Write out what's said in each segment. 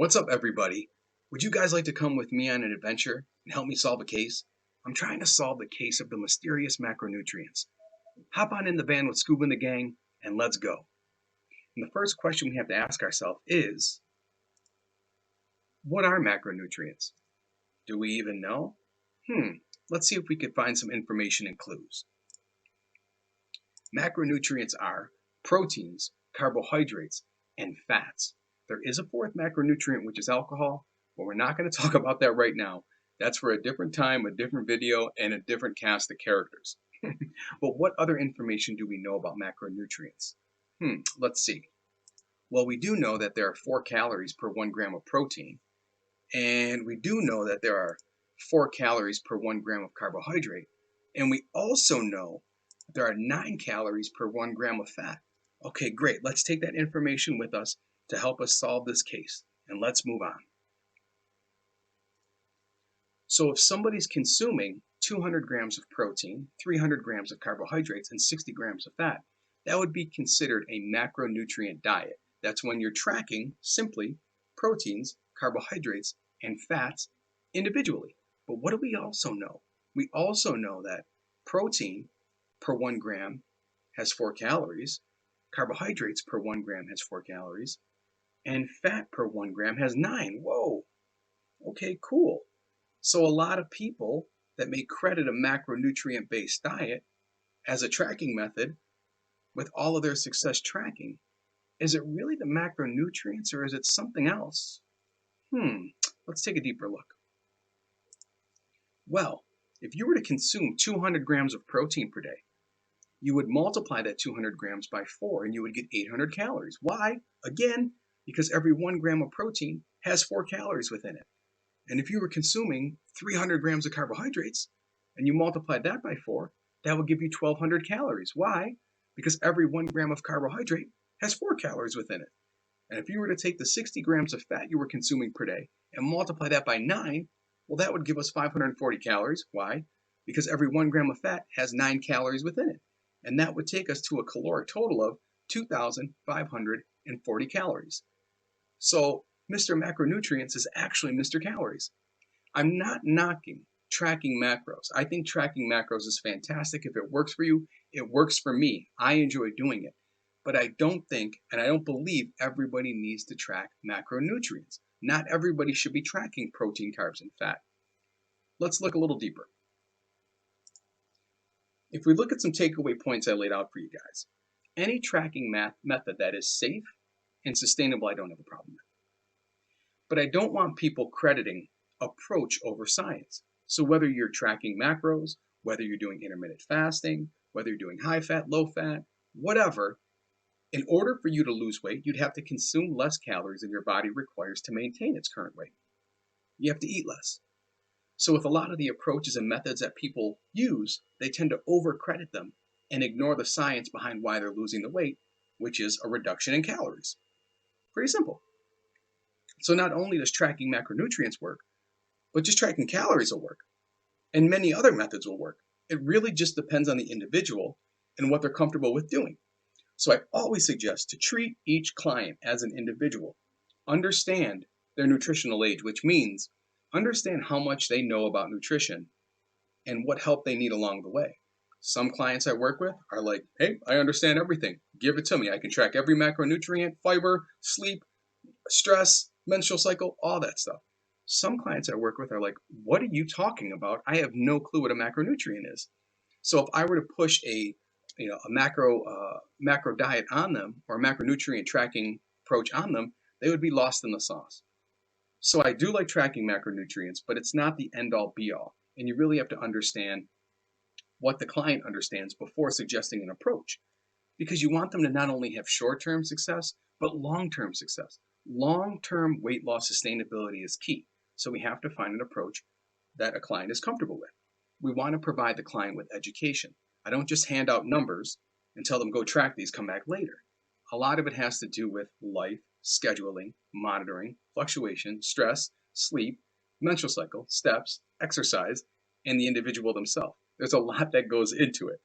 What's up, everybody? Would you guys like to come with me on an adventure and help me solve a case? I'm trying to solve the case of the mysterious macronutrients. Hop on in the van with Scuba and the gang, and let's go. And the first question we have to ask ourselves is, what are macronutrients? Do we even know? Let's see if we can find some information and clues. Macronutrients are proteins, carbohydrates, and fats. There is a fourth macronutrient, which is alcohol, but we're not going to talk about that right now. That's for a different time, a different video, and a different cast of characters. But what other information do we know about macronutrients? Let's see. Well, we do know that there are 4 calories per 1 gram of protein, and we do know that there are 4 calories per 1 gram of carbohydrate, and we also know there are 9 calories per 1 gram of fat. Okay, great. Let's take that information with us to help us solve this case, and let's move on. So if somebody's consuming 200 grams of protein, 300 grams of carbohydrates, and 60 grams of fat, that would be considered a macronutrient diet. That's when you're tracking simply proteins, carbohydrates, and fats individually. But what do we also know? We also know that protein per 1 gram has 4 calories, carbohydrates per 1 gram has 4 calories, and fat per 1 gram has 9. Whoa! Okay, cool. So a lot of people that may credit a macronutrient-based diet as a tracking method with all of their success tracking, is it really the macronutrients or is it something else? Let's take a deeper look. Well, if you were to consume 200 grams of protein per day, you would multiply that 200 grams by 4 and you would get 800 calories. Why? Again, because every 1 gram of protein has 4 calories within it. And if you were consuming 300 grams of carbohydrates and you multiplied that by 4, that would give you 1200 calories. Why? Because every 1 gram of carbohydrate has 4 calories within it. And if you were to take the 60 grams of fat you were consuming per day and multiply that by 9, well, that would give us 540 calories. Why? Because every 1 gram of fat has 9 calories within it. And that would take us to a caloric total of 2,540 calories. So Mr. Macronutrients is actually Mr. Calories. I'm not knocking tracking macros. I think tracking macros is fantastic. If it works for you, it works for me. I enjoy doing it. But I don't think, and I don't believe everybody needs to track macronutrients. Not everybody should be tracking protein, carbs, and fat. Let's look a little deeper. If we look at some takeaway points I laid out for you guys, any tracking method that is safe and sustainable, I don't have a problem with. But I don't want people crediting approach over science. So whether you're tracking macros, whether you're doing intermittent fasting, whether you're doing high fat, low fat, whatever, in order for you to lose weight, you'd have to consume less calories than your body requires to maintain its current weight. You have to eat less. So with a lot of the approaches and methods that people use, they tend to overcredit them and ignore the science behind why they're losing the weight, which is a reduction in calories. Pretty simple. So not only does tracking macronutrients work, but just tracking calories will work. And many other methods will work. It really just depends on the individual and what they're comfortable with doing. So I always suggest to treat each client as an individual. Understand their nutritional age, which means understand how much they know about nutrition and what help they need along the way. Some clients I work with are like, hey, I understand everything. Give it to me. I can track every macronutrient, fiber, sleep, stress, menstrual cycle, all that stuff. Some clients I work with are like, what are you talking about? I have no clue what a macronutrient is. So if I were to push a macro diet on them or a macronutrient tracking approach on them, they would be lost in the sauce. So I do like tracking macronutrients, but it's not the end all be all. And you really have to understand what the client understands before suggesting an approach, because you want them to not only have short-term success, but long-term success. Long-term weight loss sustainability is key. So we have to find an approach that a client is comfortable with. We want to provide the client with education. I don't just hand out numbers and tell them go track these, come back later. A lot of it has to do with life, scheduling, monitoring, fluctuation, stress, sleep, menstrual cycle, steps, exercise, and the individual themselves. There's a lot that goes into it.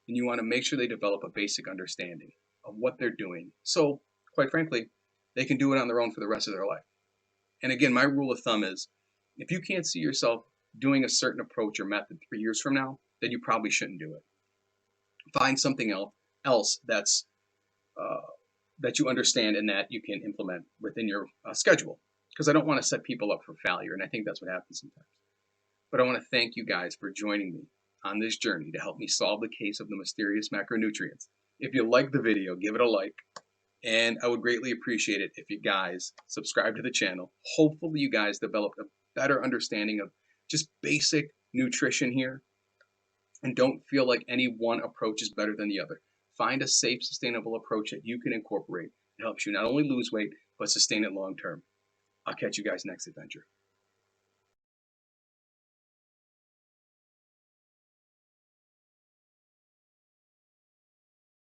And you want to make sure they develop a basic understanding of what they're doing. So, quite frankly, they can do it on their own for the rest of their life. And again, my rule of thumb is if you can't see yourself doing a certain approach or method 3 years from now, then you probably shouldn't do it. Find something else uh, that you understand and that you can implement within your schedule. Because I don't want to set people up for failure, and I think that's what happens sometimes. But I want to thank you guys for joining me on this journey to help me solve the case of the mysterious macronutrients. If you like the video, give it a like. And I would greatly appreciate it if you guys subscribe to the channel. Hopefully you guys develop a better understanding of just basic nutrition here and don't feel like any one approach is better than the other. Find a safe, sustainable approach that you can incorporate that helps you not only lose weight, but sustain it long term. I'll catch you guys next adventure.